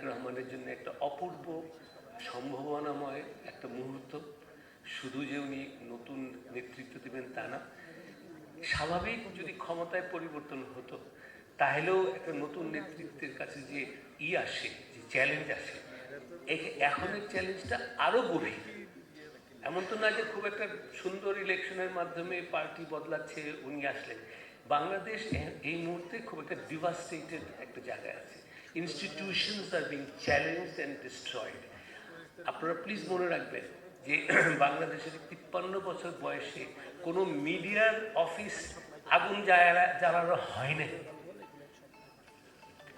রহমানের জন্য একটা অপূর্ব সম্ভাবনাময় একটা মুহূর্ত। শুধু যে উনি নতুন নেতৃত্ব দেবেন তা না, স্বাভাবিক যদি ক্ষমতায় পরিবর্তন হতো তাহলেও একটা নতুন নেতৃত্বের কাছে যে আসে, যে চ্যালেঞ্জ আসে, এখনের চ্যালেঞ্জটা আরো গভীর। এমন তো না যে খুব একটা সুন্দর ইলেকশনের মাধ্যমে পার্টি বদলাচ্ছে, উনি আসলেন। বাংলাদেশ এই মুহূর্তে খুব একটা ডিভাস্টেটেড একটা জায়গায় আছে। Institutions are being challenged and destroyed. আপনারা প্লিজ মনে রাখবেন যে বাংলাদেশের 53 বছর বয়সে কোনো মিডিয়ার অফিস আগুন জ্বালানো হয় না।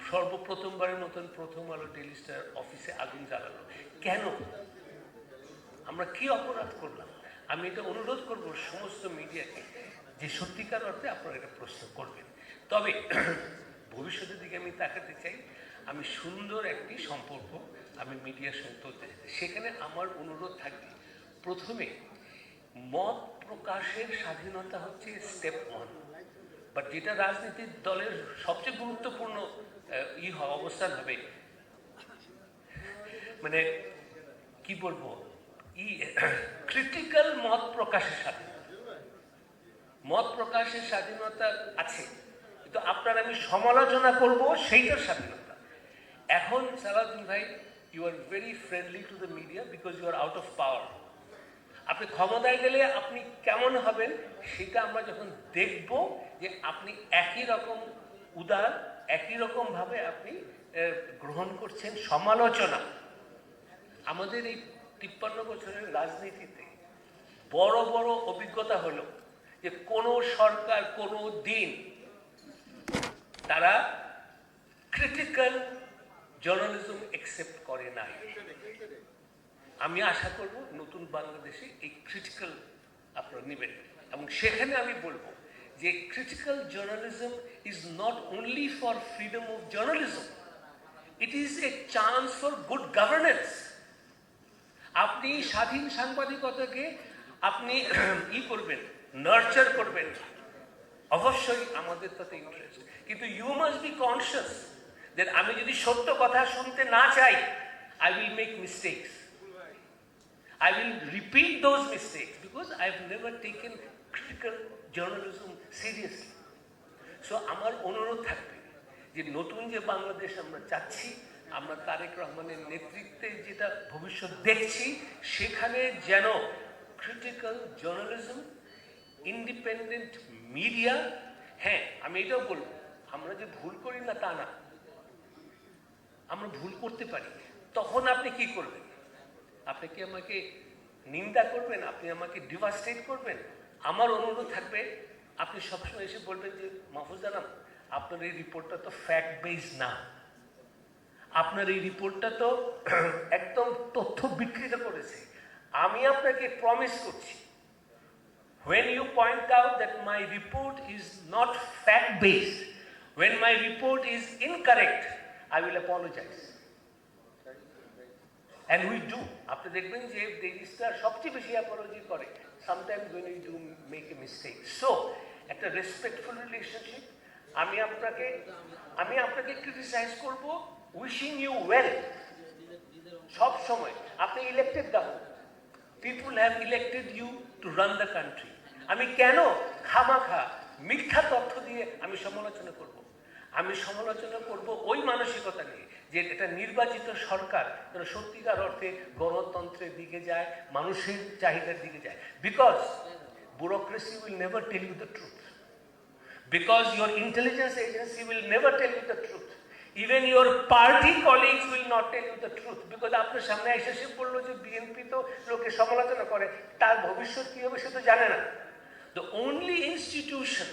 সর্বপ্রথমবারের মতন প্রথম আলো ডেইলি স্টার অফিসে আগুন জ্বালালো কেন? আমরা কি অপরাধ করলাম? আমি এটা অনুরোধ করব সমস্ত মিডিয়াকে যে সত্যিকার অর্থে আপনারা এটা প্রশ্ন করবেন। তবে ভবিষ্যতের দিকে আমি তাকাতে চাই। আমি সুন্দর একটি সম্পর্ক আমি মিডিয়ার সঙ্গে তুলতে চাই। সেখানে আমার অনুরোধ থাকবে, প্রথমে মত প্রকাশের স্বাধীনতা হচ্ছে স্টেপ 1, বাট যেটা রাজনীতির দলের সবচেয়ে গুরুত্বপূর্ণ অবস্থান হবে, মানে কি বলবো, ক্রিটিক্যাল মত প্রকাশের স্বাধীনতা। মত প্রকাশের স্বাধীনতা আছে, কিন্তু আপনার আমি সমালোচনা করব সেইটার স্বাধীনতা। এখন সালাউদ্দিন ভাই, you are very friendly to the media because you are out of power. আপনি ক্ষমতায় গেলে আপনি কেমন হবেন সেটা আমরা যখন দেখব যে আপনি একই রকম উদার, একই রকম ভাবে আপনি গ্রহণ করছেন সমালোচনা। আমাদের এই 53 বছরের রাজনীতিতে বড় বড় অভিজ্ঞতা হলো যে কোনো সরকার কোনো দিন তারা ক্রিটিক্যাল জার্নালিজম অ্যাকসেপ্ট করে নাই। আমি আশা করব নতুন বাংলাদেশে এই ক্রিটিক্যাল আপনারা নেবেন, এবং সেখানে আমি বলবো যে critical journalism is not only for freedom of journalism, it is a chance for good governance. আপনি স্বাধীন সাংবাদিকতাকে আপনি করবেন, নার্চার করবেন, অবশ্যই আমাদের তাতে ইন্টারেস্ট, কিন্তু you must be conscious that আমি যদি সত্য কথা শুনতে না চাই, I will make mistakes, I will repeat those mistakes because I have never taken critical journalism seriously. So আমার অনুরোধ থাকবে যে নতুন যে বাংলাদেশ আমরা চাচ্ছি, আমরা তারেক রহমানের নেতৃত্বে যেটা ভবিষ্যৎ দেখছি, সেখানে যেন ক্রিটিক্যাল জার্নালিজম, ইন্ডিপেন্ডেন্ট মিডিয়া, হ্যাঁ আমি এটাও বলবো, আমরা যে ভুল করি না তা না, আমরা ভুল করতে পারি। তখন আপনি কি করবেন? আপনি কি আমাকে নিন্দা করবেন? আপনি আমাকে ডিভাস্টেট করবেন? আমার অনুরোধ থাকবে আপনি সবসময় এসে বলবেন যে মাহফুজ আলম, আপনার এই রিপোর্টটা তো ফ্যাক্ট বেস না, আপনার এই রিপোর্টটা তো একদম তথ্য বিকৃত করেছে। আমি আপনাকে প্রমিস করছি, when you point out that my report is not fact based, when my report is incorrect, I will apologize. And we do. আপনি দেখবেন যে ডেইলিস্টার সবচেয়ে বেশি অ্যাপোলজি করে sometimes when you do make a mistake. So একটা respectful relationship. আমি আপনাকে criticise করব, উইশিং ইউ ওয়েল সব সময়। আপনি ইলেক্টেড না হোক, people have elected you to run the country. আমি কেন খামাখা মিথ্যা তথ্য দিয়ে আমি সমালোচনা করব? আমি সমালোচনা করব ওই মানসিকতা নিয়ে যে এটা নির্বাচিত সরকার যেন সত্যিকার অর্থে গণতন্ত্রের দিকে যায়, মানুষের চাহিদার দিকে যায়। Because bureaucracy will never tell you the truth, because your intelligence agency will never tell you the truth, even your party colleagues will not tell you the truth, because আপনার সামনে এসে সে বললো যে বিএনপি তো লোকে সমালোচনা করে, তার ভবিষ্যৎ কি হবে সে তো জানে না। The only institution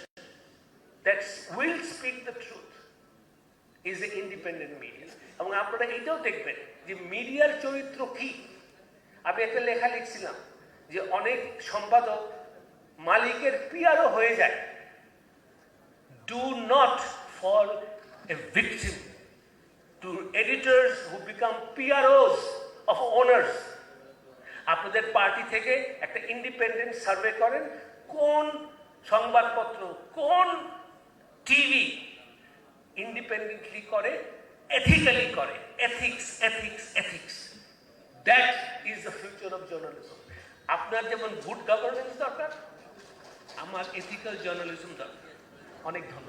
that will speak the truth is the independent media. এবং আপনারা এটাও দেখবেন যে মিডিয়ার চরিত্র কি। আমি একটা লেখা লিখছিলাম যে অনেক সম্পাদক মালিকের পিআরও হয়ে যায়। Do not fall a victim to editors who become PROs of owners. আপনাদের পার্টি থেকে একটা ইন্ডিপেন্ডেন্ট সার্ভে করেন, কোন সংবাদপত্র, কোন টিভি ইন্ডিপেন্ডেন্টলি করে, এথিক্যালি করে। ethics, ethics, ethics. That is the future of journalism. আপনার যেমন গুড গভর্নেন্স দরকার, আমার এথিক্যাল জার্নালিজম দরকার। অনেক ধন্যবাদ।